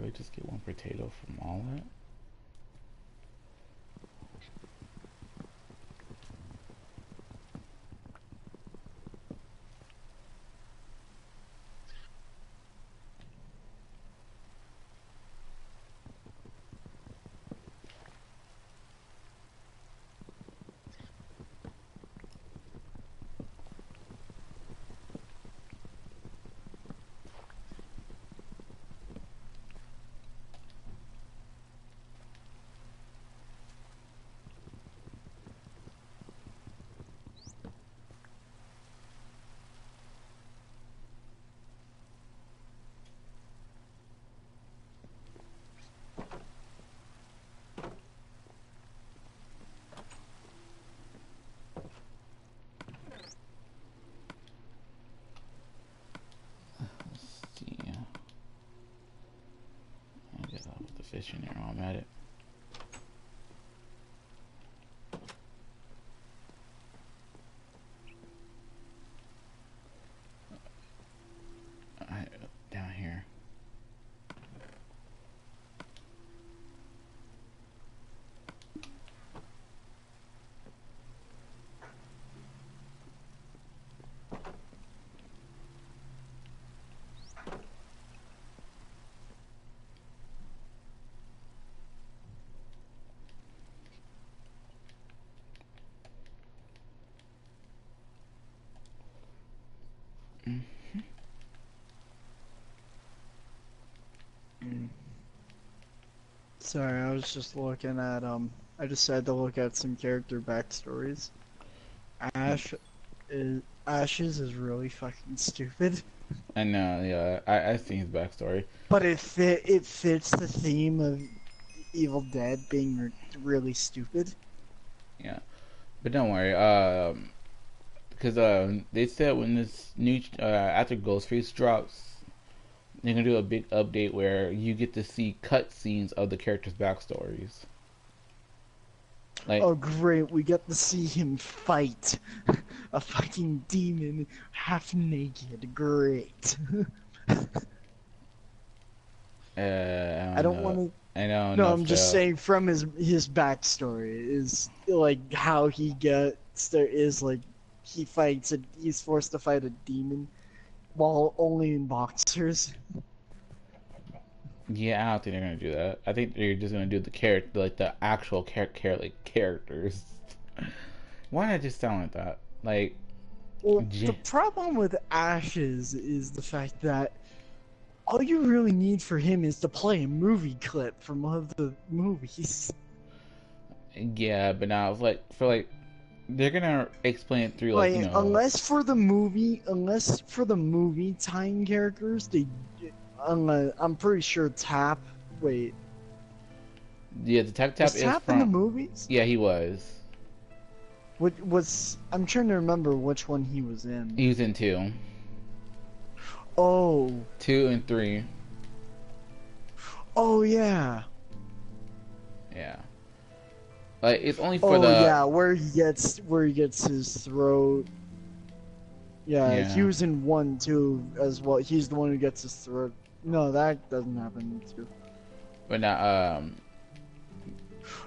I just get one potato from all that? Let's see. I guess I'll put the fish in there while I'm at it. Alright, down here. Sorry, I was just looking at I decided to look at some character backstories. Ash Ashes is really fucking stupid. I know, yeah. I've seen his backstory. But it fits the theme of Evil Dead being really stupid. Yeah. But don't worry, because they said when this new after Ghostface drops, they're gonna do a big update where you get to see cutscenes of the characters' backstories. Like, Oh great, we get to see him fight a fucking demon half naked. Great. I I don't don't know. want to. I don't No, know I'm if just saying from his backstory is like how he gets there is like he's forced to fight a demon while only in boxers. yeah, I don't think they're gonna do that. I think they're just gonna do the character, like the actual characters. Why not just sound like that? Like, Well, the J- problem with Ashes is the fact that all you really need for him is to play a movie clip from one of the movies. yeah, but now like for like they're gonna explain it through like Like, unless for the movie time characters, I'm pretty sure Tap. Wait, yeah, the Tap Tap was is Tap in the from, movies? yeah, he was. What was? I'm trying to remember which one he was in. He was in two. Oh, 2 and 3. oh yeah. Yeah. Like it's only for Oh the yeah, where he gets his throat. Yeah, he yeah. was in 1 too as well. He's the one who gets his throat. No, that doesn't happen in 2. But now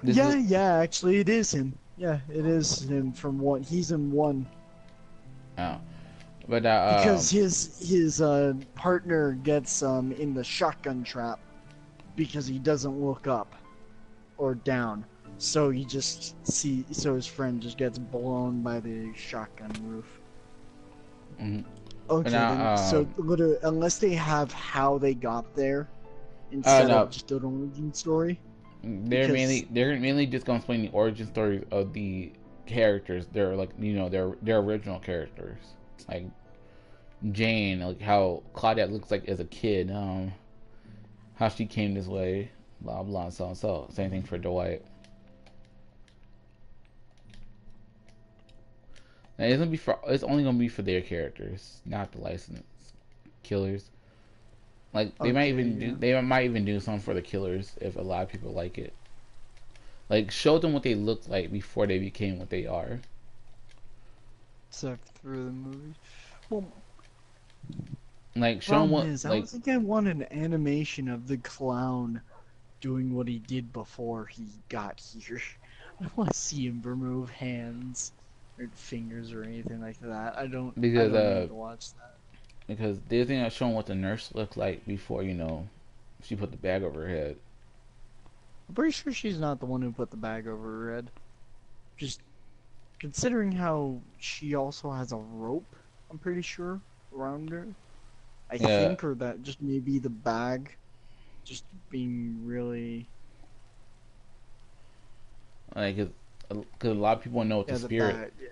this Yeah, is yeah, actually it is him. Yeah, it is him from 1. He's in 1 oh. But now because his partner gets in the shotgun trap because he doesn't look up or down. So so his friend just gets blown by the shotgun roof. mhm. But Okay, now then so literally, unless they have how they got there uh instead no of just an origin story, they're because mainly just gonna explain the origin stories of the characters. They're like their original characters. Like Jane, like how Claudette looks like as a kid, how she came this way, blah blah so. Same thing for Dwight. And it's only gonna be for their characters, not the licensed killers. Like okay, yeah. they might even do something for the killers if a lot of people like it. Like show them what they looked like before they became what they are. Except through the movie. Well, Like show him Problem what is, I don't like think I want an animation of the clown doing what he did before he got here. I don't want to see him remove hands or fingers or anything like that. I because don't need to watch that. they think I show him what the nurse looked like before she put the bag over her head. I'm pretty sure she's not the one who put the bag over her head. Just considering how she also has a rope, I'm pretty sure, around her. I Yeah, think, or that just maybe the bag just being really. like cause a lot of people know what the Yeah, the spirit. bag. Yeah.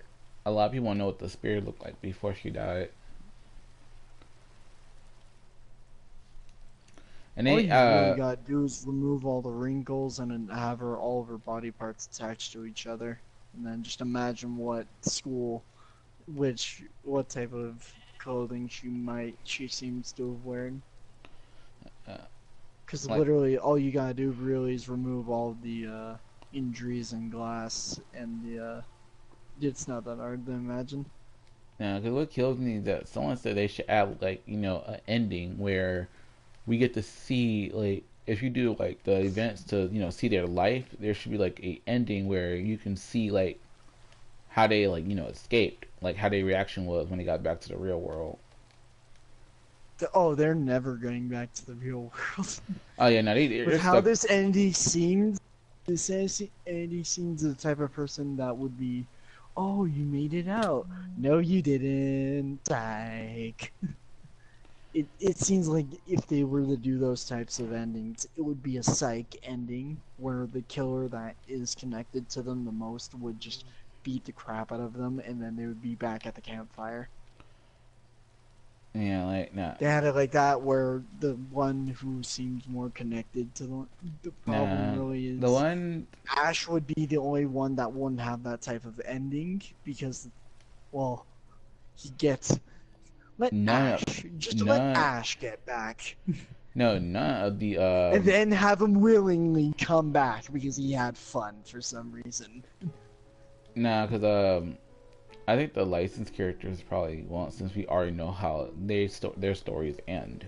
A lot of people know what the spirit looked like before she died. And All they you really gotta do is remove all the wrinkles and then have her all of her body parts attached to each other, and then just imagine what type of clothing she seems to have wearing. uh, Because like literally, all you gotta do really is remove all the injuries and glass, and it's not that hard to imagine. yeah, because what kills me is that someone said they should add like an ending where we get to see like if you do like the events to see their life, there should be like a ending where you can see like how they like escaped, like how their reaction was when they got back to the real world. Oh, they're never going back to the real world. Oh yeah, no, With they're how stuck. this Andy seems, Andy seems the type of person that would be, oh, you made it out. No, you didn't. Psych. It seems like if they were to do those types of endings, it would be a psych ending where the killer that is connected to them the most would just beat the crap out of them, and then they would be back at the campfire. Yeah, like They had it like that where the one who seems more connected to the problem nah. really The is one, Ash would be the only one that wouldn't have that type of ending because, well, he gets none, just let none, Ash get back, no, none of the and then have him willingly come back because he had fun for some reason. nah, because I think the licensed characters probably won't, since we already know how their stories end.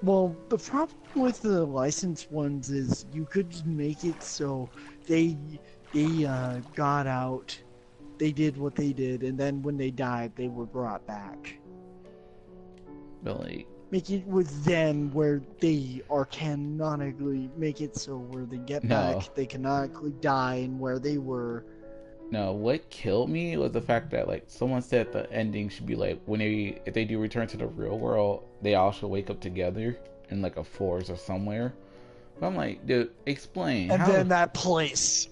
Well, the problem with the licensed ones is you could just make it so they got out, they did what they did, and then when they died, they were brought back. But like, Make it with them where they are canonically make it so where they get no, back, they canonically die, and where they were. no. What killed me was the fact that like someone said the ending should be like when if they do return to the real world, they all should wake up together in like a forest or somewhere. But I'm like, dude, explain And how. then that place.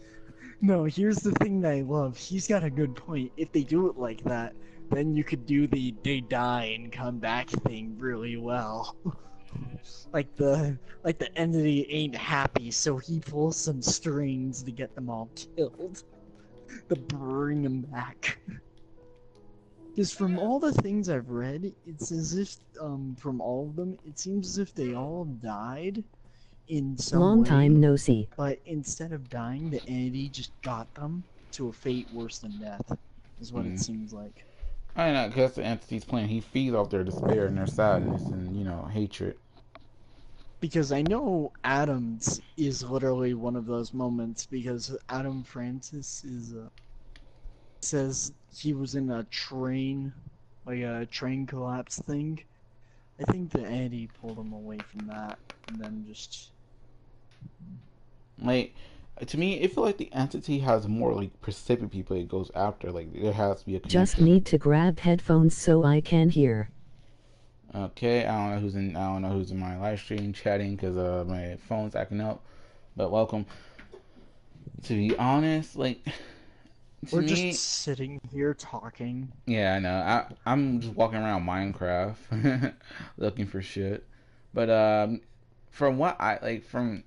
No, here's the thing that I love. He's got a good point. If they do it like that, then you could do the they die and come back thing really well. Like the entity ain't happy, so he pulls some strings to get them all killed. To bring them back. Because from all the things I've read, it's as if from all of them, it seems as if they all died in some Long way. time no see. But instead of dying, the entity just got them to a fate worse than death, is what it seems like. I know, because that's the entity's plan. He feeds off their despair and their sadness and hatred. Because I know Adams is literally one of those moments, because Adam Francis says he was in a train, like a train collapse thing. I think the entity pulled him away from that, and then just. Like, to me, it feels like the entity has more like specific people it goes after. Like, there has to be a Just connection. need to grab headphones so I can hear. Okay, I don't know who's in my live stream chatting because my phone's acting up. But welcome. To be honest, like to We're just me, sitting here talking. yeah, I know. I'm just walking around Minecraft looking for shit. But from what I like from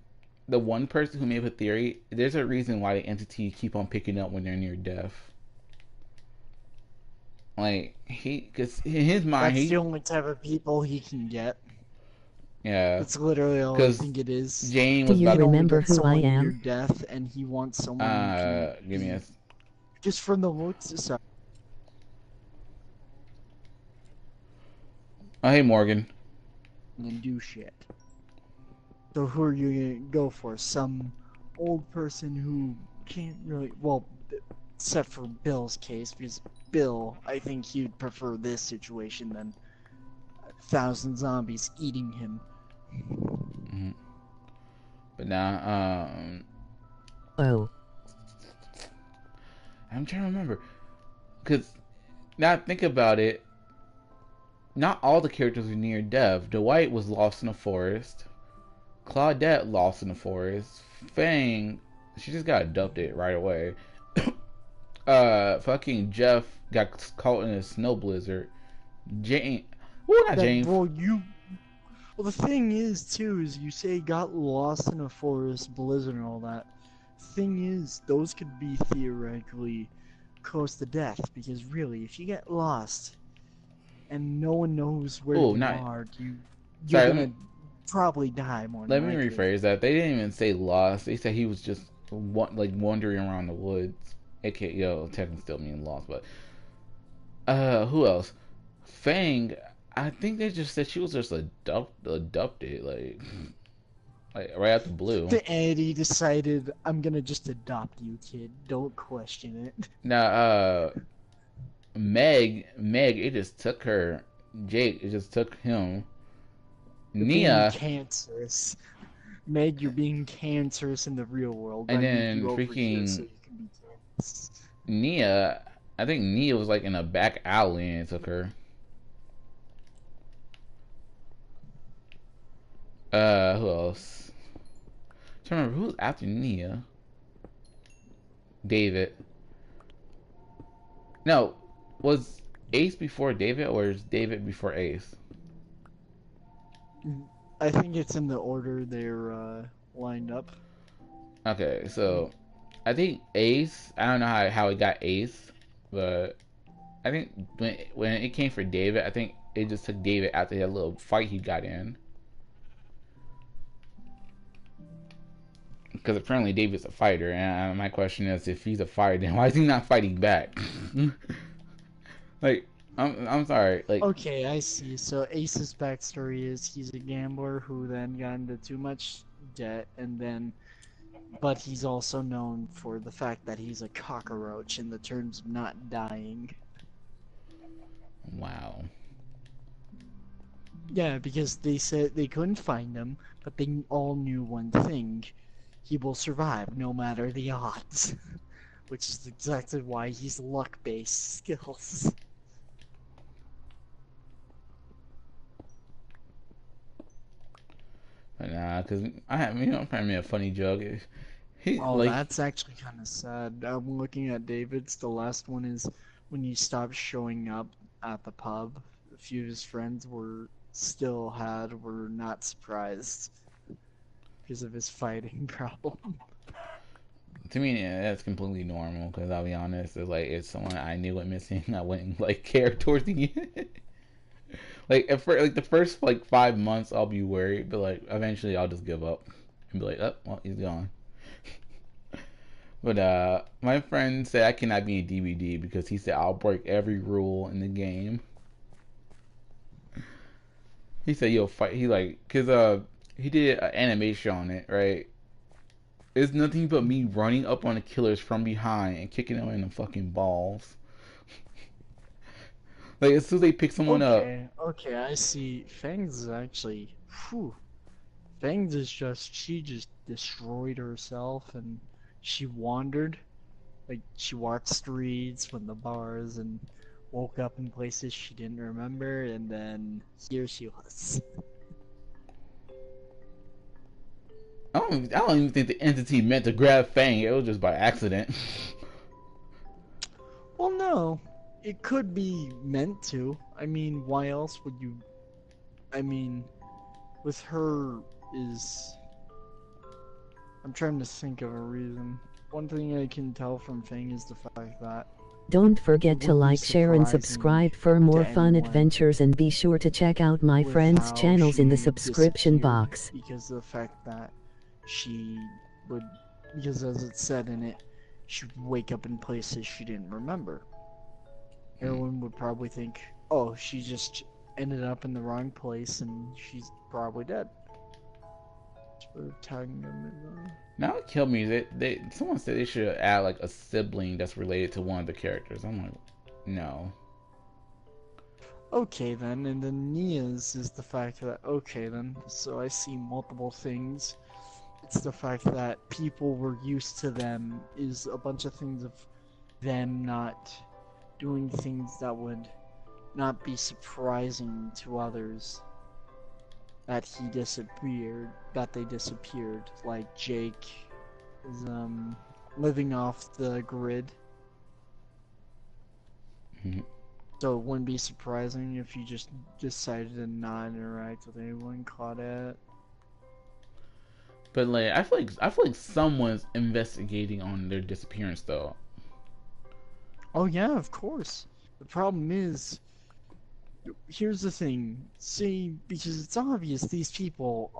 the one person who made a theory, there's a reason why the entity keep on picking up when they're near death. Like because in his mind, That's the only type of people he can get. yeah, That's literally all I because think it is. Jane Do was you He about can only remember get who I someone near am? death, and he wants someone who can give me be a just from the looks. Sorry. Oh, hey, Morgan. and do shit. So who are you gonna go for? Some old person who can't really, well, except for Bill's case, because Bill, I think he'd prefer this situation than 1,000 zombies eating him. Mhm. But now, Oh, I'm trying to remember. Because now I think about it, not all the characters were near death. Dwight was lost in the forest. Claudette lost in the forest. Fang, she just got abducted right away. Fucking Jeff got caught in a snow blizzard. Jane, well, not That, Jane. well, the thing is, too, is you say got lost in a forest, blizzard and all that. Thing is, those could be theoretically close to death, because really, if you get lost and no one knows where Oh, you not. are, you're Sorry, gonna probably die more let than me likely. rephrase that. They didn't even say lost. They said he was just like wandering around the woods. AKA, technically still mean lost, but who else? Fang. I think they just said she was just adopted, like right out the blue. The Eddie decided, I'm gonna just adopt you, kid. Don't question it. Now, Meg, it just took her. Jake, it just took him. You're being Nia, cancerous. Meg, you're being cancerous in the real world. and I need then you over here so freaking you can be cancerous. Nia. I think Nia was like in a back alley and it took her. Who else? I'm trying to remember who was after Nia. David. No, was Ace before David or is David before Ace? I think it's in the order they're lined up. Okay, so I think Ace. I don't know how he got Ace, but I think when it came for David, I think it just took David after that little fight he got in. Because apparently David's a fighter, and my question is, if he's a fighter, then why is he not fighting back? Like, I'm sorry, like, Okay, I see. So Ace's backstory is he's a gambler who then got into too much debt, and then, but he's also known for the fact that he's a cockroach in the terms of not dying. wow. Yeah, because they said they couldn't find him, but they all knew one thing: he will survive no matter the odds. Which is exactly why he's luck-based skills. But nah, because I'm trying to make a funny joke. He Oh, like, that's actually kind of sad. I'm looking at David's. The last one is when he stopped showing up at the pub. A few of his friends were not surprised because of his fighting problem. to me, yeah, that's completely normal. Because I'll be honest, it's like if someone I knew went missing, I wouldn't like care towards the end. Like like the first like 5 months, I'll be worried, but like eventually, I'll just give up and be like, oh, well, he's gone. But my friend said I cannot be in DVD because he said I'll break every rule in the game. He said you'll fight. He like, cause he did an animation on it, right? It's nothing but me running up on the killers from behind and kicking them in the fucking balls. Like as soon as they pick someone up, Okay, I see. Fangs is actually, whew. Fangs is just, she just destroyed herself and she wandered. Like, she walked streets, went to bars, and woke up in places she didn't remember, and then here she was. I don't even think the entity meant to grab Fang. It was just by accident. Well, no. It could be meant to. I mean, why else would you... I mean, with her is... I'm trying to think of a reason. One thing I can tell from Fang is the fact that don't it forget to would be like, share, and surprising subscribe for more to fun anyone adventures, and be sure to check out my with friends' how channels in the she subscription disappeared box. because of the fact that she would, because as it said in it, she would wake up in places she didn't remember. Everyone would probably think, oh, she just ended up in the wrong place, and she's probably dead. For tagging them in the... Now it killed me. Someone said they should add like a sibling that's related to one of the characters. I'm like, no. Okay then, and then Nia's is the fact that, okay then, so I see multiple things. It's the fact that people were used to them is a bunch of things of them not doing things that would not be surprising to others. That he disappeared, that they disappeared, like Jake is living off the grid. Mm-hmm. So it wouldn't be surprising if you just decided to not interact with anyone caught at. But like, I feel like someone's investigating on their disappearance though. Oh yeah, of course. The problem is, here's the thing. See, because it's obvious these people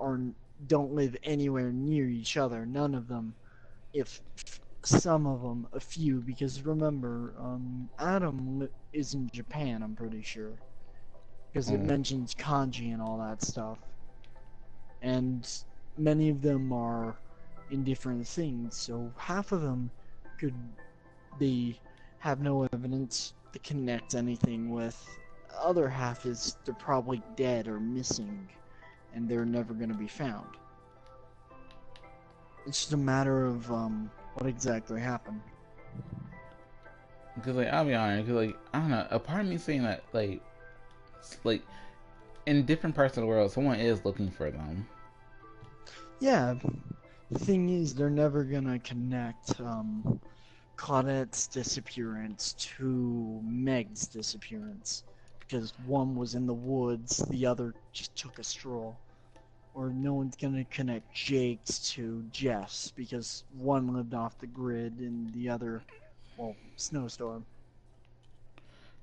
don't live anywhere near each other. None of them. If some of them, a few. Because remember, Adam is in Japan. I'm pretty sure. Because it mentions kanji and all that stuff. And many of them are in different things, so half of them could have no evidence to connect anything with. The other half is they're probably dead or missing, and they're never going to be found. It's just a matter of what exactly happened. Because like, I'll be honest, because like, I don't know, a part of me saying that like in different parts of the world, someone is looking for them. Yeah, the thing is, they're never gonna connect Claudette's disappearance to Meg's disappearance, because one was in the woods, the other just took a stroll. Or no one's gonna connect Jake's to Jeff's, because one lived off the grid and the other, well, snowstorm.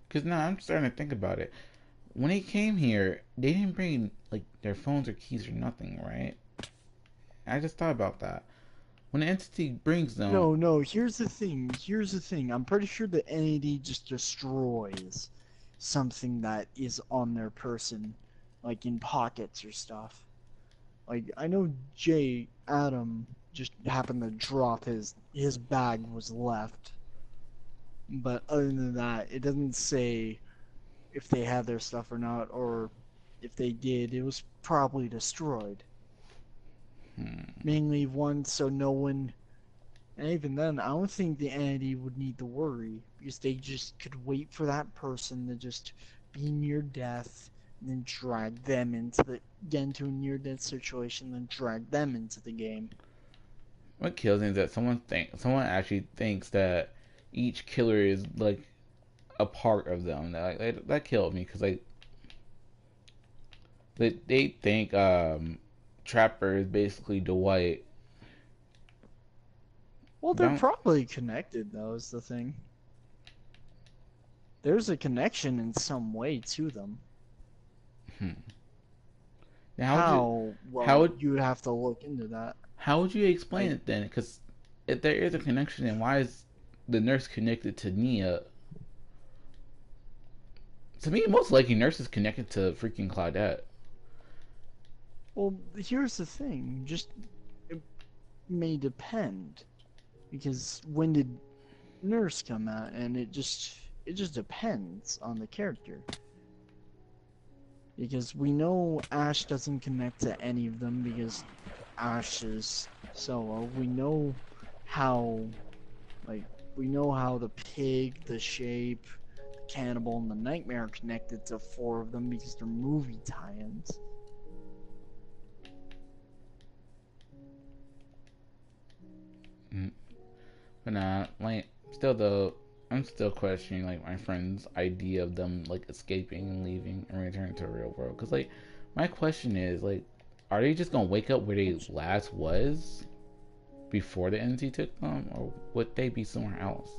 Because now I'm starting to think about it. When they came here, they didn't bring like their phones or keys or nothing, right? I just thought about that. When the entity brings them, No, here's the thing. I'm pretty sure the entity just destroys something that is on their person, like in pockets or stuff. Like, I know Adam just happened to drop his bag was left. But other than that, it doesn't say if they had their stuff or not, or if they did, it was probably destroyed. Mainly one, so no one, and even then, I don't think the entity would need to worry, because they just could wait for that person to just be near death, and then drag them get into a near-death situation, then drag them into the game. what kills me is that someone actually thinks that each killer is like a part of them. That killed me because like they think Trapper is basically Dwight. Well, they're probably connected, though, is the thing. There's a connection in some way to them. Now, you would have to look into that. How would you explain it then? Because if there is a connection, then why is the nurse connected to Nia? To me, most likely, nurse is connected to freaking Claudette. Well, here's the thing. Just it may depend, because when did nurse come out, and it just depends on the character. Because we know Ash doesn't connect to any of them because Ash is solo. We know how the pig, the shape, the cannibal, and the nightmare are connected to 4 of them because they're movie tie-ins. But nah, like, still though, I'm still questioning like my friend's idea of them like escaping and leaving and returning to the real world. Cause like, my question is like, are they just gonna wake up where they last was before the entity took them, or would they be somewhere else?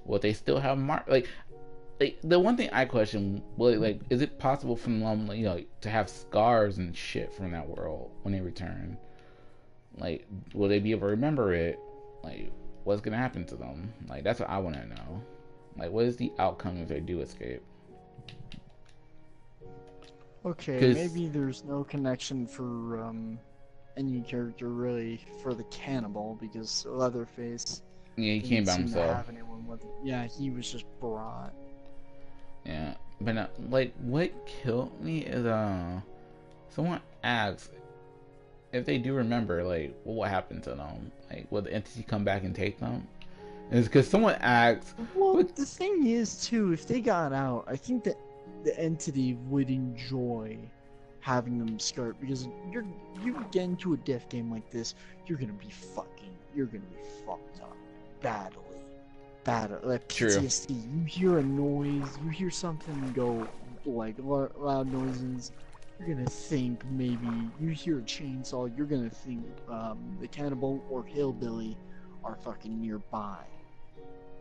Would they still have like the one thing I question, like, is it possible for them, you know, to have scars and shit from that world when they return? Like, will they be able to remember it? Like, what's gonna happen to them? Like, that's what I want to know. Like, what is the outcome if they do escape? Okay, Because maybe there's no connection for any character really for the cannibal because Leatherface yeah, he came didn't by seem to himself. have anyone with him. Yeah, he was just brought. Yeah, but like what killed me is someone asked if they do remember like what happened to them, like will the entity come back and take them? And it's because someone asked, Well, what? the thing is too, if they got out, I think that the entity would enjoy having them skirt because you get into a death game like this, you're gonna be fucked up badly. Like True. PTSD. You hear a noise, you hear something go like loud noises. You're gonna think maybe you hear a chainsaw. You're gonna think the cannibal or hillbilly are fucking nearby.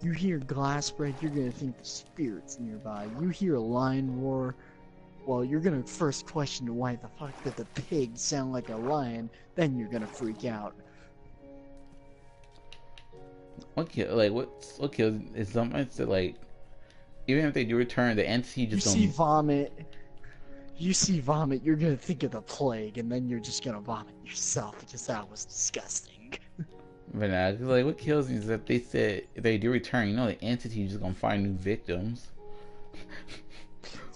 You hear glass break. You're gonna think the spirit's nearby. You hear a lion roar. Well, you're gonna first question why the fuck did the pig sound like a lion. Then you're gonna freak out. What kills is something that like even if they do return, the entity You just see gonna. vomit. You see vomit, you're gonna think of the plague, and then you're just gonna vomit yourself because that was disgusting. But nah, 'cause, like what kills me is that they said if they do return, the entity just gonna find new victims.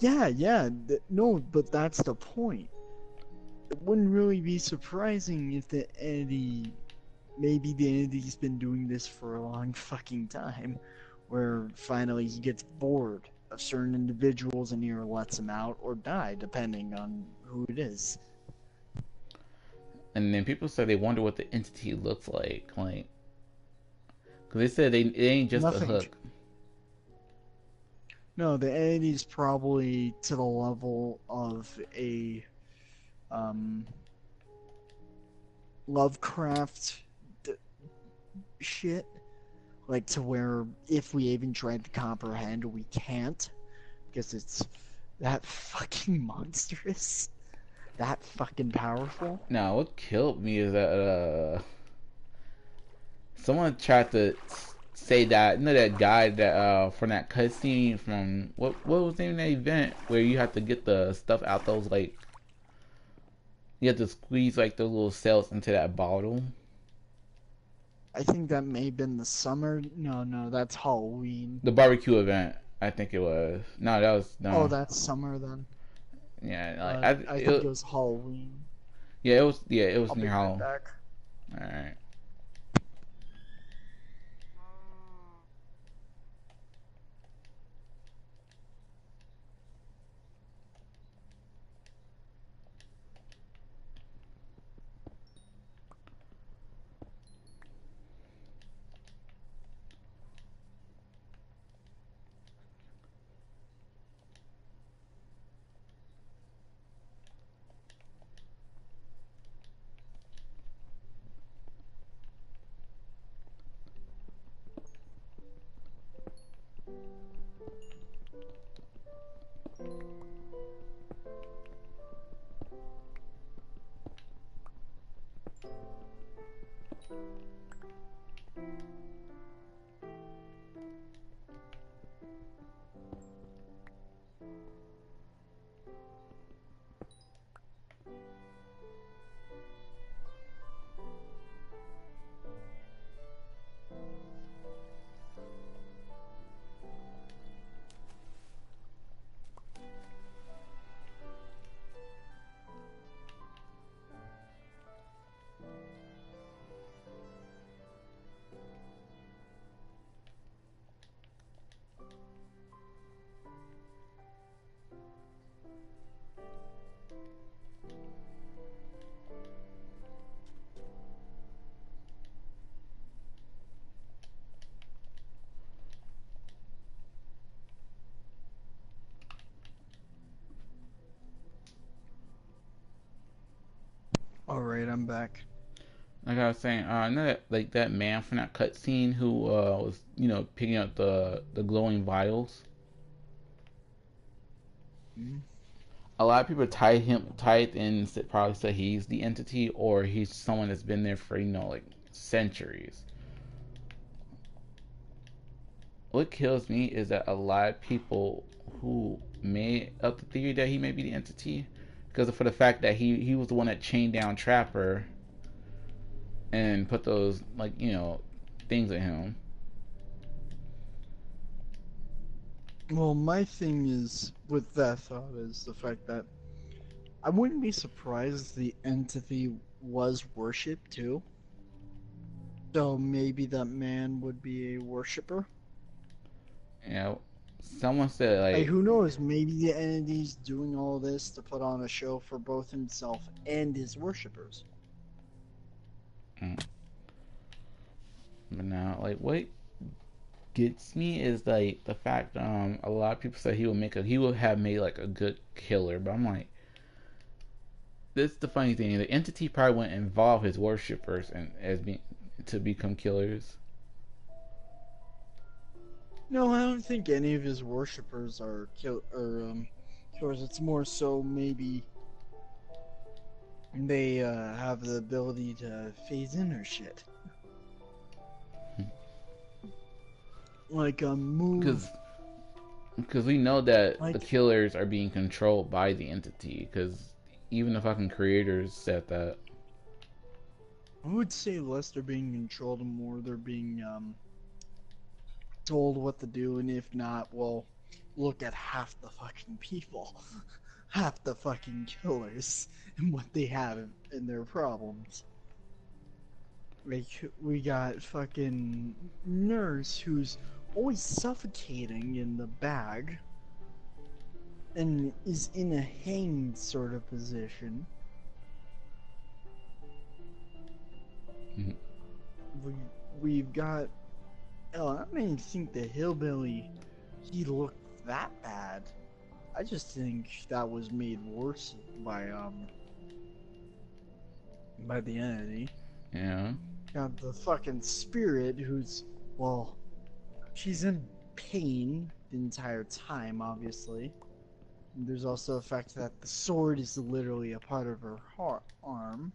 Yeah, no, but that's the point. It wouldn't really be surprising if maybe the entity's been doing this for a long fucking time, where finally he gets bored of certain individuals and either lets them out or die, depending on who it is. And then people said they wonder what the entity looks like, because they said it ain't just a Nothing. hook. No, the entity's probably to the level of a um, Lovecraft shit, like to where if we even tried to comprehend, we can't, because it's that fucking monstrous, that fucking powerful. Now, what killed me is that someone tried to say that that guy that from that cutscene from what was the name of that event where you have to get the stuff out those like you have to squeeze like those little cells into that bottle. I think that may have been the summer. No, that's Halloween. The barbecue event, I think it was. No, that was Oh, no. that's summer then. Yeah, like I think it was Halloween. it was I'll near be right Halloween. back. All right. All right, I'm back. Like I was saying, I know that like that man from that cutscene who was picking up the glowing vials. Hmm? A lot of people tied in probably say he's the entity or he's someone that's been there for like centuries. What kills me is that a lot of people who made up the theory that he may be the entity because for the fact that he was the one that chained down Trapper and put those like things in him. Well, my thing is with that thought is the fact that I wouldn't be surprised the entity was worshipped too. So maybe that man would be a worshipper. You know, someone said Like, like, who knows? Maybe the entity's doing all this to put on a show for both himself and his worshippers. mm. But now like what gets me is like the fact a lot of people said he would have made like a good killer, but I'm like, this is the funny thing, the entity probably wouldn't involve his worshippers and as being to become killers. No, I don't think any of his worshippers are killers. It's more so maybe they have the ability to phase in or shit. Like a move. Because we know that Like, the killers are being controlled by the entity. Because even the fucking creators said that. I would say less they're being controlled and more they're being told what to do, and if not, well, look at half the fucking people. Half the fucking killers and what they have and their problems. Like, we got fucking nurse who's always suffocating in the bag and is in a hanged sort of position. Mhm. We've got. Oh, I don't even think the hillbilly he looked that bad. I just think that was made worse by the entity. Yeah. Got the fucking spirit who's, well, she's in pain the entire time, obviously. And there's also the fact that the sword is literally a part of her arm.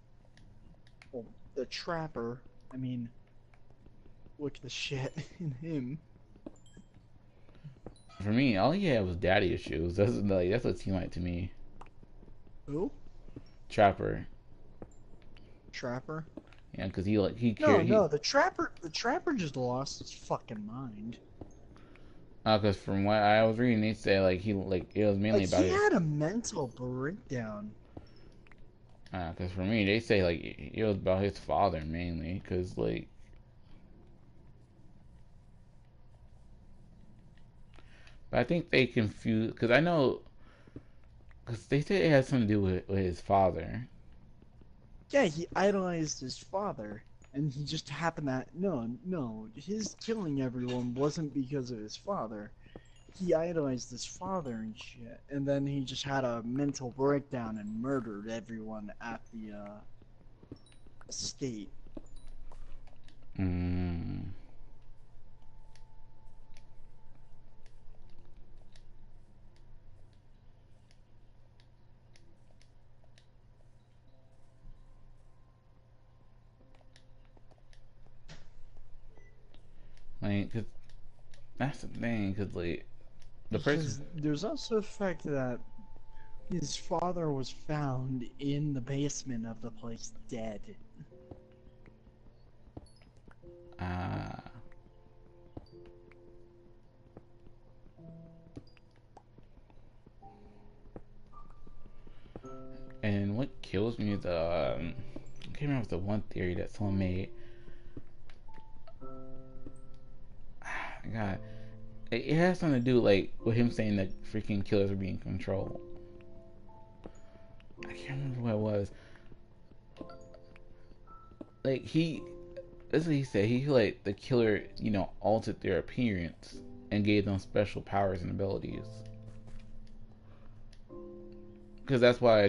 Well, the trapper, I mean, look at the shit in him. For me, all he had was daddy issues. That's what it seemed like to me. Who? Trapper. Trapper? Yeah, because he No, cared. no, the trapper just lost his fucking mind. Because from what I was reading, they say like it was mainly Like, about he it. had a mental breakdown. Because for me, they say like it was about his father mainly. Because like, but I think they confuse. Because I know, because they say it has something to do with his father. Yeah, he idolized his father, and he just happened that no, his killing everyone wasn't because of his father. He idolized his father and shit, and then he just had a mental breakdown and murdered everyone at the estate. Mm. Like, cause that's the thing. Cause like the person. Because there's also the fact that his father was found in the basement of the place dead. Ah. And what kills me is I can't remember the one theory that someone made. God, it has something to do like with him saying that freaking killers are being controlled. I can't remember what it was. Like that's what he said. He like the killer, altered their appearance and gave them special powers and abilities. That's why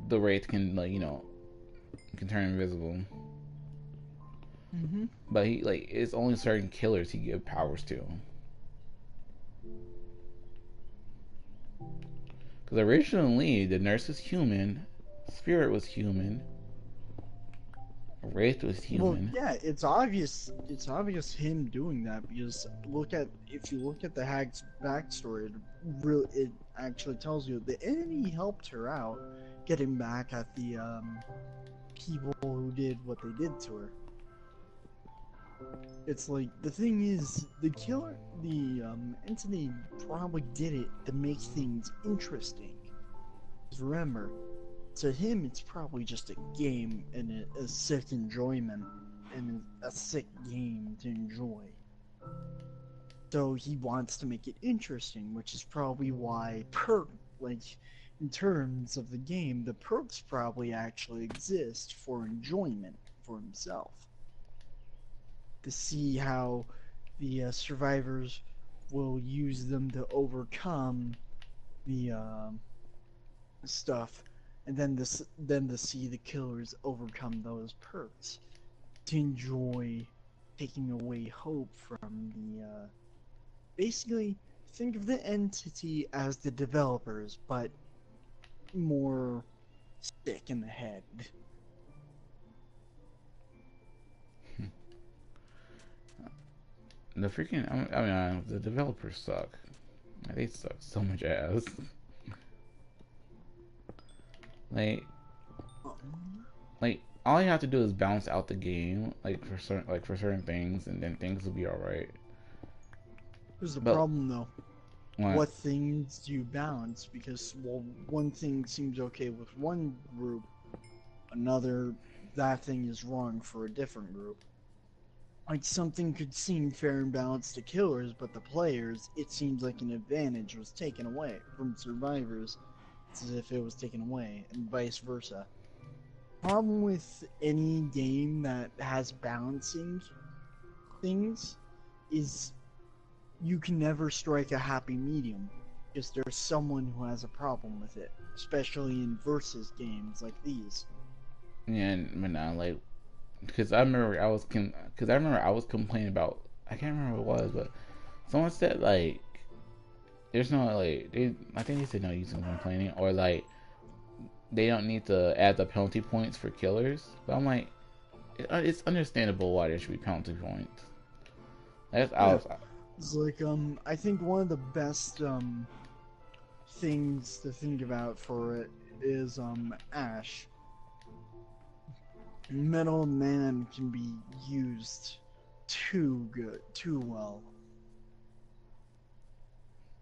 the wraith can can turn invisible. Mm-hmm. But he it's only certain killers he give powers to. Because originally the nurse was human, Spirit was human, Wraith was Well, human. yeah, it's obvious. It's obvious him doing that because if you look at the Hag's backstory, actually tells you the enemy helped her out, getting back at the people who did what they did to her. It's like, the thing is, the killer, the entity probably did it to make things interesting. Because remember, to him it's probably just a game and a sick enjoyment and a sick game to enjoy. So he wants to make it interesting, which is probably why in terms of the game, the perks probably actually exist for enjoyment for himself. To see how the survivors will use them to overcome the stuff, and then to see the killers overcome those perks, to enjoy taking away hope from the basically, think of the entity as the developers, but more sick in the head. The freaking, the developers suck. They suck so much ass. Like, all you have to do is bounce out the game, for certain things, and then things will be all right. Here's the problem, though. What things do you balance? Because, well, one thing seems okay with one group, that thing is wrong for a different group. Like, something could seem fair and balanced to killers, but the players, it seems like an advantage was taken away from survivors. It's as if it was taken away, and vice versa. Problem with any game that has balancing things is you can never strike a happy medium, because there's someone who has a problem with it, especially in versus games like these. Yeah, but now, because I remember I was complaining about, I can't remember what it was, but someone said there's no I think they said no use in complaining, or they don't need to add the penalty points for killers. But I'm like, it's understandable why there should be penalty points. That's It's I think one of the best things to think about for it is Ash. Metal Man can be used too well.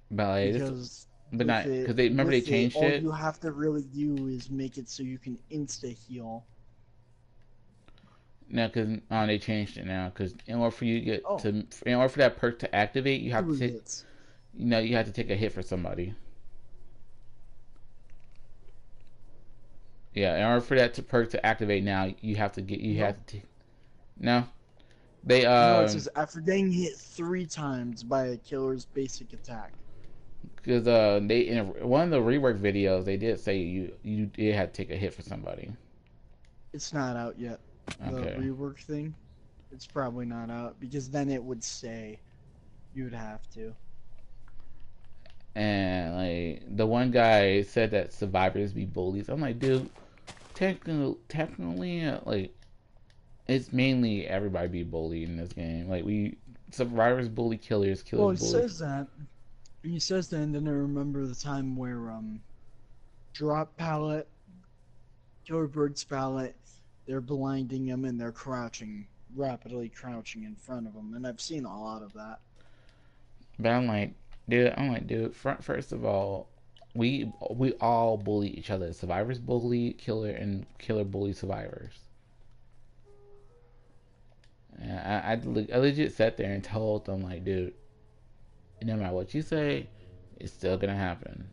But because they changed it. All you have to really do is make it so you can insta heal. No, because they changed it now. Because in order for you to get in order for that perk to activate, you have to you have to take a hit for somebody. Yeah, in order for that perk to activate now, you have to take. No, they No, it says after getting hit 3 times by a killer's basic attack. Because they in one of the rework videos they did say you did have to take a hit for somebody. It's not out yet. Okay. The rework thing, it's probably not out, because then it would say you would have to. And the one guy said that survivors be bullies. I'm like, dude, technically, it's mainly everybody be bullied in this game. Survivors bully killers, Well, bully. says that. He says that, and then I remember the time where Drop Pallet, Killer Bird's Pallet, they're blinding him and they're rapidly crouching in front of him, and I've seen a lot of that. But I'm like, dude. First of all, we all bully each other. Survivors bully killer, and killer bully survivors. And I legit sat there and told them, like, dude, no matter what you say, it's still gonna happen.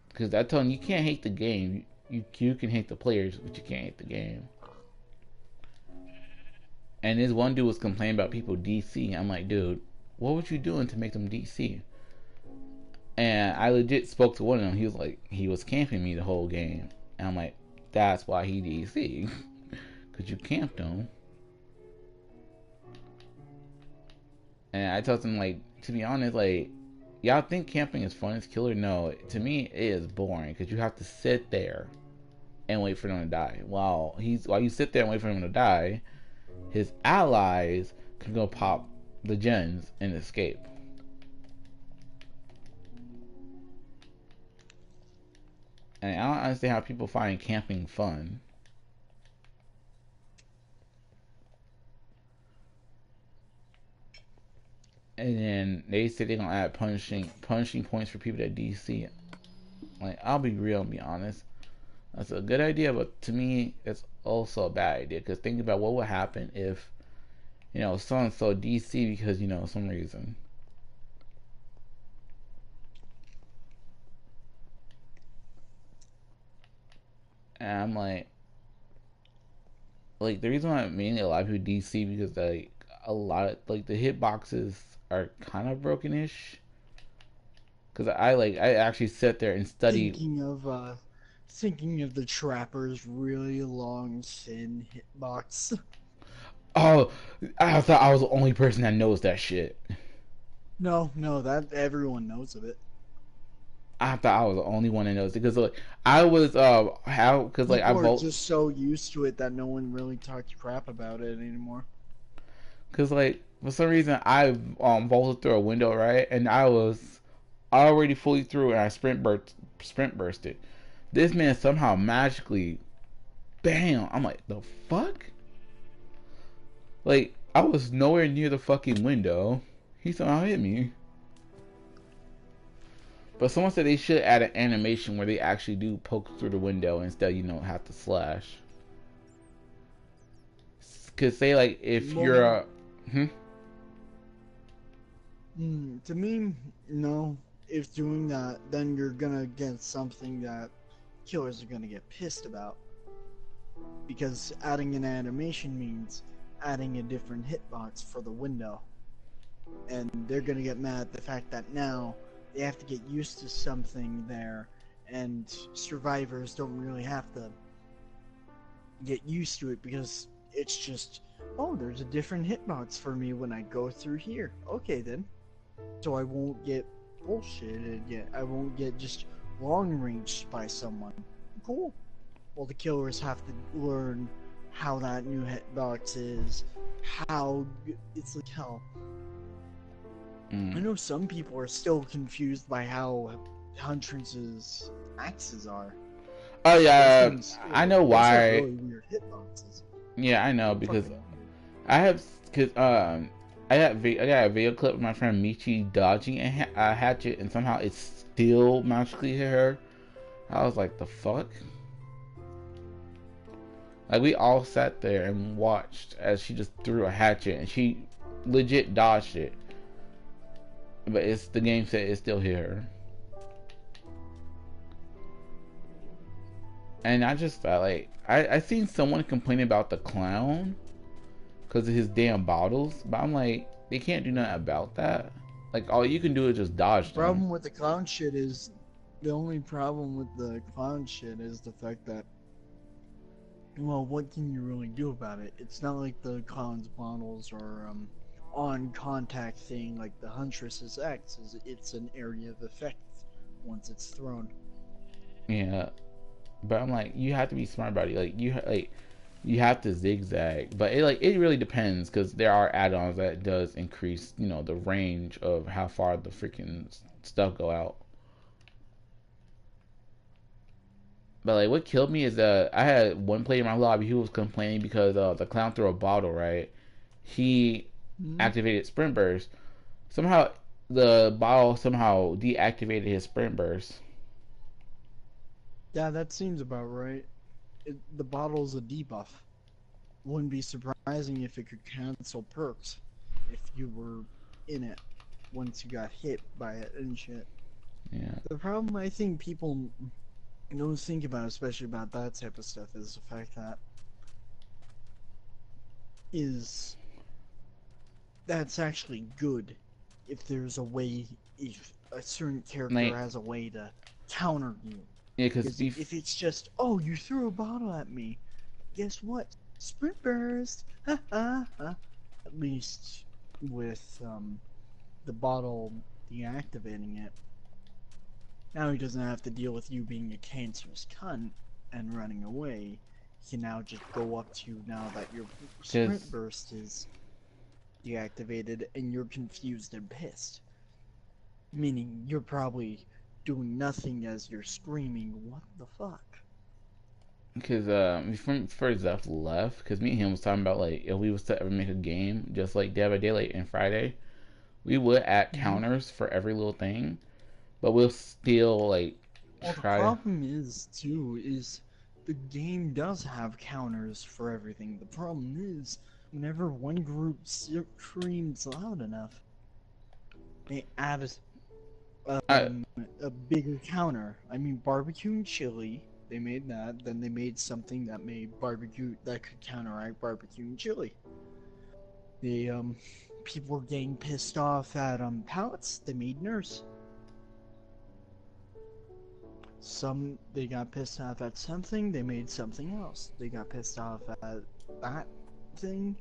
Because I told him, you can't hate the game. You can hate the players, but you can't hate the game. And this one dude was complaining about people DC. I'm like, dude, what were you doing to make them DC? And I legit spoke to one of them. He was like, he was camping me the whole game. And I'm like, that's why he DC. Because you camped him. And I told him, to be honest, y'all think camping is fun as killer? No, to me, it is boring. Because you have to sit there and wait for them to die. While you sit there and wait for them to die, his allies can go pop the gens and escape. And I don't understand how people find camping fun. And then they say they're gonna add punishing points for people that DC. Like, I'll be real and be honest. That's a good idea, but to me, it's also a bad idea. Because think about what would happen if, someone so DC because, some reason. And I'm like the reason why mainly a lot of people DC because like a lot of like the hitboxes are kind of brokenish. Because I actually sit there and study. Thinking of the trapper's really long, thin hitbox. Oh, I thought I was the only person that knows that shit. No, that everyone knows of it. I thought I was the only one that knows it because like I was how because like I People are vote just so used to it that no one really talks crap about it anymore. because like for some reason I vaulted through a window right and I was already fully through and I sprint bursted. This man somehow magically, bam! I'm like the fuck. Like I was nowhere near the fucking window. He somehow hit me. But someone said they should add an animation where they actually do poke through the window instead, have to slash. Cause say like if you're a, To me, no. If doing that, then you're gonna get something that killers are gonna get pissed about. Because adding an animation means adding a different hitbox for the window. And they're gonna get mad at the fact that now they have to get used to something there, and survivors don't really have to get used to it because it's just, oh, there's a different hitbox for me when I go through here. Okay then. So I won't get bullshitted yet. I won't get just long ranged by someone. Cool. Well, the killers have to learn how that new hitbox is, how it's like hell. I know some people are still confused by how Huntress's axes are. Oh yeah, I know those have why. really weird hitboxes. Yeah, I know because Fucking I have because I got a video clip of my friend Michi dodging a hatchet and somehow it still magically hit her. I was like, the fuck. Like we all sat there and watched as she just threw a hatchet and she legit dodged it. But it's the game said it still hit her. And I just thought like I seen someone complain about the clown because of his damn bottles, but I'm like they can't do nothing about that. Like all you can do is just dodge them. problem with the clown shit is the only problem with the clown shit is the fact that, well, what can you really do about it? It's not like the clown's bottles are on contact thing like the Huntress's X is. It's an area of effect once it's thrown. Yeah, but I'm like you have to be smart about it. You have to zigzag, but it really depends because there are add-ons that does increase the range of how far the freaking stuff go out. But like what killed me is I had one player in my lobby who was complaining because the clown threw a bottle right. He activated sprint burst. Somehow the bottle somehow deactivated his sprint burst. Yeah, that seems about right. The bottle's a debuff. Wouldn't be surprising if it could cancel perks if you were in it once you got hit by it and shit. Yeah. The problem I think people don't think about, especially about that type of stuff, is the fact that that's actually good if there's a way, if a certain character has a way to counter you. Yeah, because if it's just, oh, you threw a bottle at me, guess what? Sprint burst! Ha ha ha! At least with the bottle deactivating it. Now he doesn't have to deal with you being a cancerous cunt and running away. He can now just go up to you now that your sprint burst is deactivated and you're confused and pissed. Meaning you're probably doing nothing as you're screaming, what the fuck? Because before Zeph left, because me and him was talking about like if we was to ever make a game just like Dead by Daylight and Friday, we would add Hmm. counters for every little thing, but we'll still like Well, the try. problem is, too, is the game does have counters for everything. The problem is, whenever one group screams loud enough, they add I a bigger counter. I mean, barbecue and chili, they made that. Then they made something that made barbecue that could counteract barbecue and chili. They people were getting pissed off at pallets. They made nurse. Some they got pissed off at something. They made something else. They got pissed off at that thing.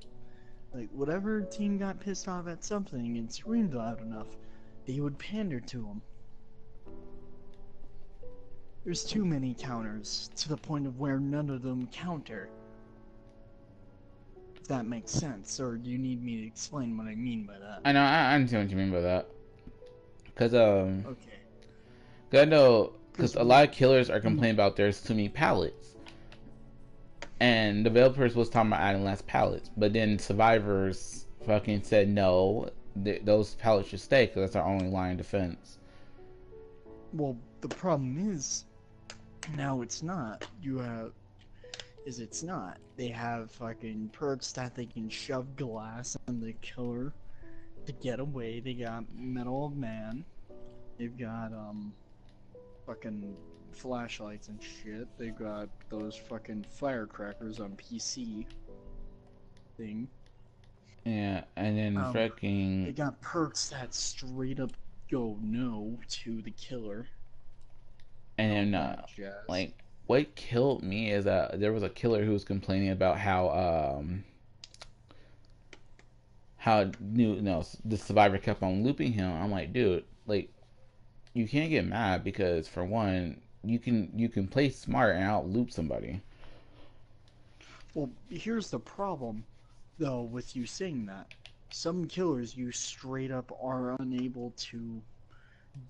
Like whatever team got pissed off at something and screamed loud enough, they would pander to them. There's too many counters to the point of where none of them counter. If that makes sense, or do you need me to explain what I mean by that? I know I understand what you mean by that. Because Okay. I know because Because a lot of killers are when complaining about there's too many pallets, and developers was talking about adding less pallets, but then survivors fucking said no, those pallets should stay because that's our only line of defense. well, the problem is now it's not. It's not. They have fucking perks that they can shove glass on the killer to get away. They got Metal of Man. They've got fucking flashlights and shit. They've got those fucking firecrackers on PC thing. Yeah, and then They fucking got perks that straight up go no to the killer. and All then that jazz. like what killed me is that there was a killer who was complaining about how new no the survivor kept on looping him. I'm like, dude, like you can't get mad because for one, you can play smart and out loop somebody. Well, here's the problem, though, with you saying that. Some killers you straight up are unable to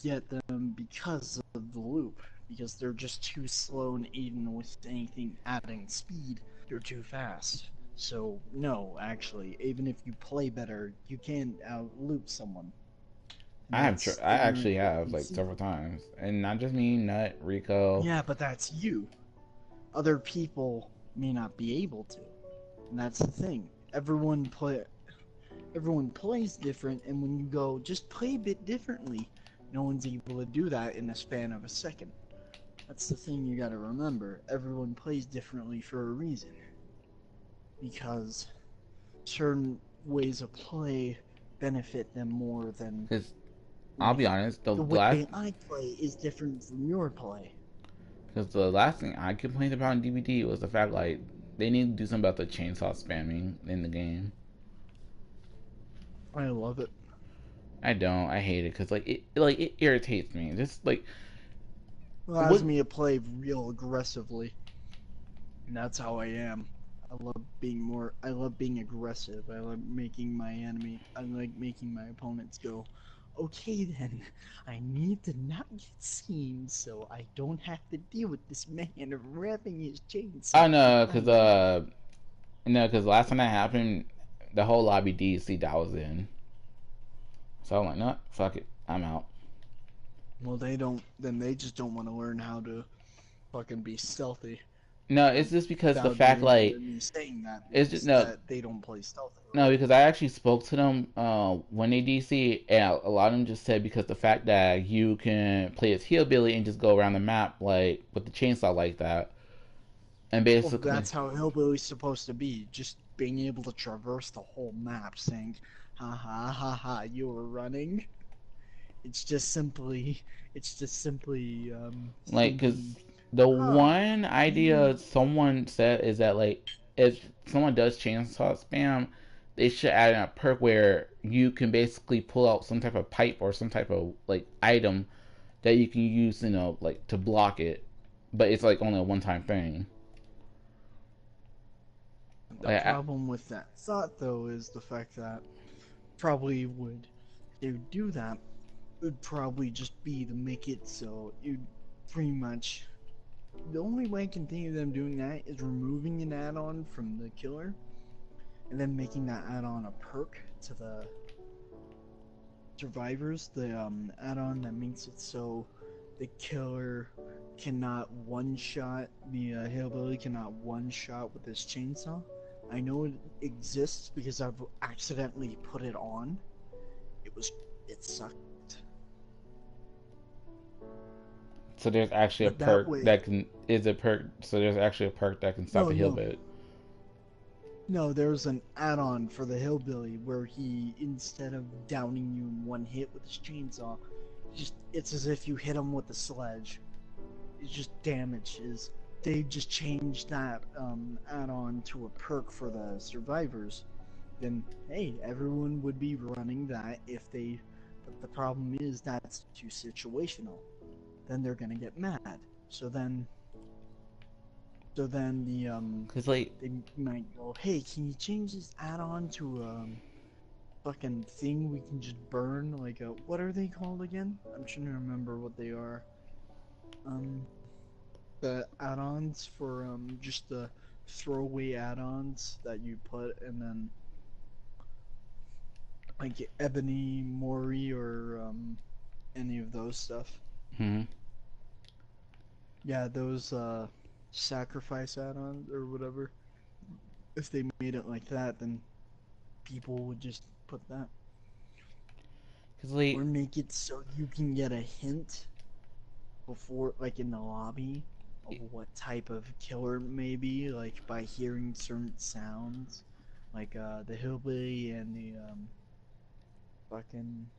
get them because of the loop. Because they're just too slow, and even with anything adding speed, they're too fast. So, no, actually, even if you play better, you can't out loop someone. And that's I actually ignorantly have like several conceited. times, and not just me, Nut, Rico. Yeah, but that's you. Other people may not be able to. And that's the thing. Everyone plays different, and when you go just play a bit differently, no one's able to do that in the span of a second. That's the thing you gotta remember. Everyone plays differently for a reason. Because certain ways of play benefit them more than, Because I'll be like, honest, the way I play is different from your play. the last thing I complained about in DVD was the fact like they need to do something about the chainsaw spamming in the game. I love it. I don't. I hate it because it irritates me. Just like Allows what me to play real aggressively. And that's how I am. I love being aggressive. I love making my enemy I like making my opponents go, okay then, I need to not get seen so I don't have to deal with this man revving his I chainsaw know because behind me. no because last time that happened, the whole lobby DC that I was in. So I'm like, no, fuck it, I'm out. Well, they just don't want to learn how to fucking be stealthy. No, it's And just because the that would be fact the end of like me saying that it's just is no. that they don't play stealthily. No, because I actually spoke to them when they DC, and a lot of them just said because the fact that you can play as hillbilly and just go around the map like with the chainsaw like that, and Well, basically, that's how Hillbilly's supposed to be. Just being able to traverse the whole map, saying, "Ha ha ha ha, you were running." It's just simply, like, thinking, because the "Huh, one you." idea someone said is that like if someone does chainsaw spam, they should add in a perk where you can basically pull out some type of pipe or some type of like item that you can use, like to block it, but it's like only a one-time thing. The Like, problem with that thought, though, is the fact that probably would they would do that, would probably just be to make it so it pretty much. The only way I can think of them doing that is removing an add-on from the killer, and then making that add-on a perk to the survivors. The add-on that makes it so the killer cannot one-shot the hillbilly cannot one-shot with his chainsaw. I know it exists because I've accidentally put it on. It sucked. So there's actually a But that perk way, that can is a perk. So there's actually a perk that can stop no, the no, hillbilly. no. There's an add-on for the hillbilly where he, instead of downing you in one hit with his chainsaw, it's as if you hit him with a sledge. It's just damages. They just changed that add-on to a perk for the survivors. Then hey, everyone would be running that if they. But the problem is that's too situational. Then they're gonna get mad. So then the Cause like they might go, hey, can you change this add-on to fucking thing we can just burn? Like what are they called again? I'm trying to remember what they are. Um, the add-ons for just the throwaway add-ons that you put, and then like ebony, mori, or any of those stuff. hmm. Yeah, those sacrifice add-ons or whatever. If they made it like that, then people would just put that. Cause Or like make it so you can get a hint before, like in the lobby, of what type of killer it may be, like by hearing certain sounds, like the hillbilly and the fucking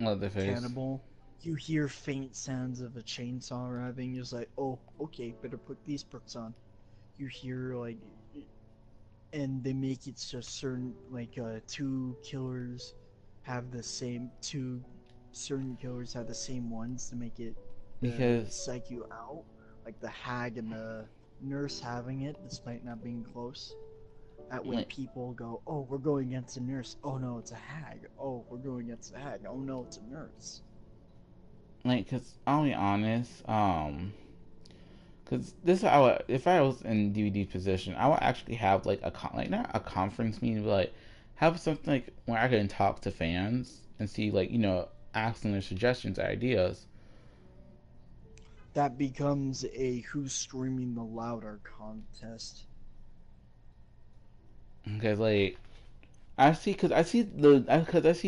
Leatherface. cannibal. You hear faint sounds of a chainsaw arriving. You're just like, oh, okay, better put these perks on. You hear like, and they make it so certain like two certain killers have the same ones to make it Because psych you out, like the hag and the nurse having it despite not being close. That way like people go, oh, we're going against a nurse. Oh no, it's a hag. Oh, we're going against a hag. Oh no, it's a nurse. cause I'll be honest, cause this I would, if I was in DVD position, I would actually have like like not a conference meeting, but like have something like where I can talk to fans and see like ask them their suggestions, ideas. That becomes a who's screaming the louder contest. Because like I see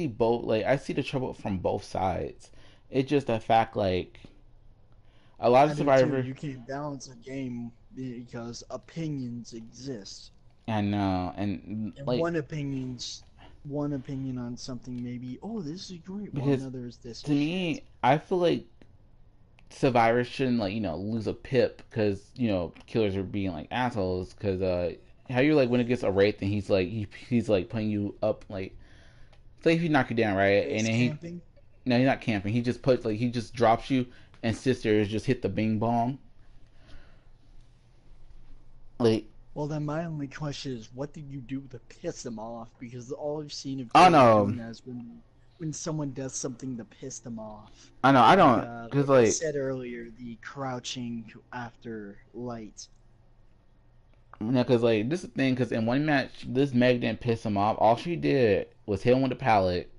both, like I see the trouble from both sides. It's just the fact like a lot of I do too. survivors. You can't balance a game because opinions exist. I know, and And like one opinion on something may be, oh, this is great, while because another is this to is shit. me, I feel like survivors shouldn't like lose a pip because killers are being like assholes. Because how you like when it gets a rape and he's like putting you up, like say if he knock you down, right, and Base then he camping. no, he's not camping, he just puts like he just drops you and sits there and just hit the bing bong, like Well, then my only question is, what did you do to piss them off? Because all I've seen of oh killers no, doing that is when someone does something to piss them off. I know I don't, because Like I said earlier, the crouching after light. because like this is the thing, because in one match this Meg didn't piss him off. All she did was hit him with a pallet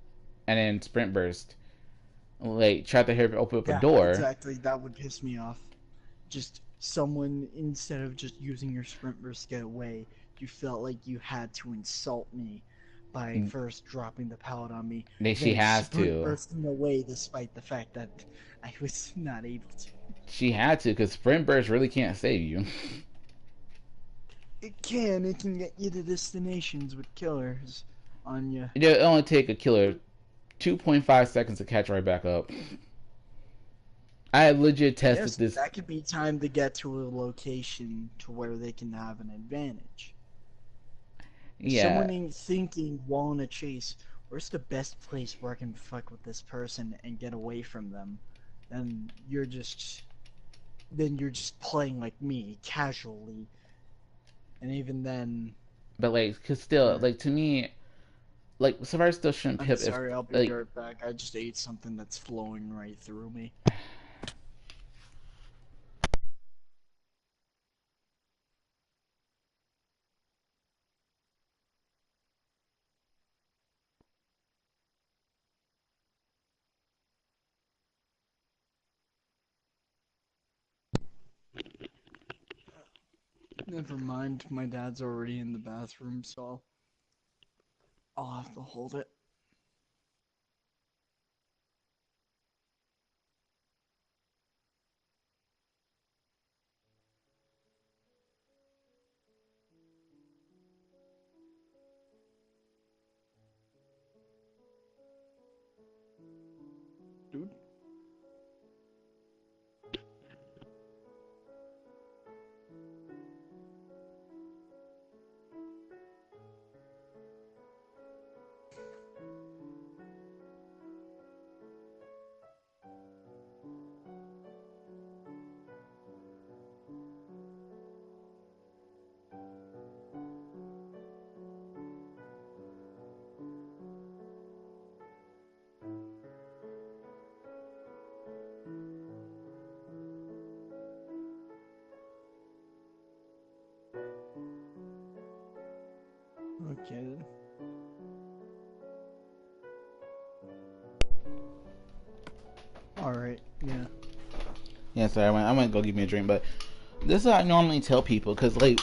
and then sprint burst, like tried to help her open up a Yeah, door. exactly. That would piss me off. Just someone, instead of just using your sprint burst to get away, you felt like you had to insult me by first dropping the pallet on me, She then has sprint to. bursting away despite the fact that I was not able to. She had to, because sprint burst really can't save you. It can get you to destinations with killers on you. It'll only take a killer 2.5 seconds to catch right back up. I had legit tested Yes, but this. that could be time to get to a location to where they can have an advantage. If Yeah, someone ain't thinking while in a chase, where's the best place where I can fuck with this person and get away from them, then you're just playing like me, casually. And even then, but like, cause still, eh, like to me, like survivors still shouldn't I'm pip if sorry, I'll be like right back. I just ate something that's flowing right through me. Never mind, my dad's already in the bathroom, so I'll have to hold it. Dude. Okay. Alright, yeah. yeah, sorry, I went to go give me a drink, but this is what I normally tell people because like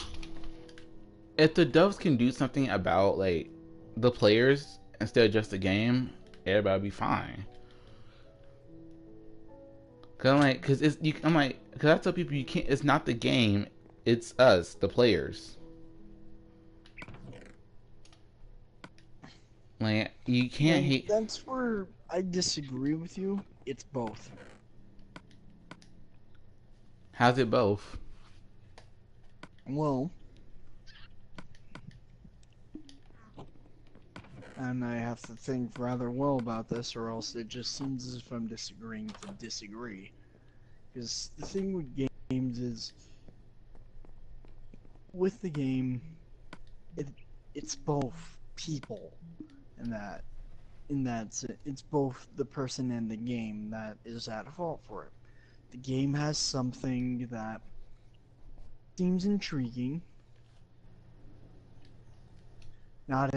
if the devs can do something about like the players instead of just the game, everybody be fine. Cause I'm like, cause it's you. I'm like, cause I tell people you can't. It's not the game. It's us, the players. Like you can't And hate. that's where I disagree with you. It's both. How's it both? Well, and I have to think rather well about this, or else it just seems as if I'm disagreeing to disagree. Because the thing with games is, with the game, it it's both people, and that it's both the person and the game that is at fault for it. The game has something that seems intriguing, not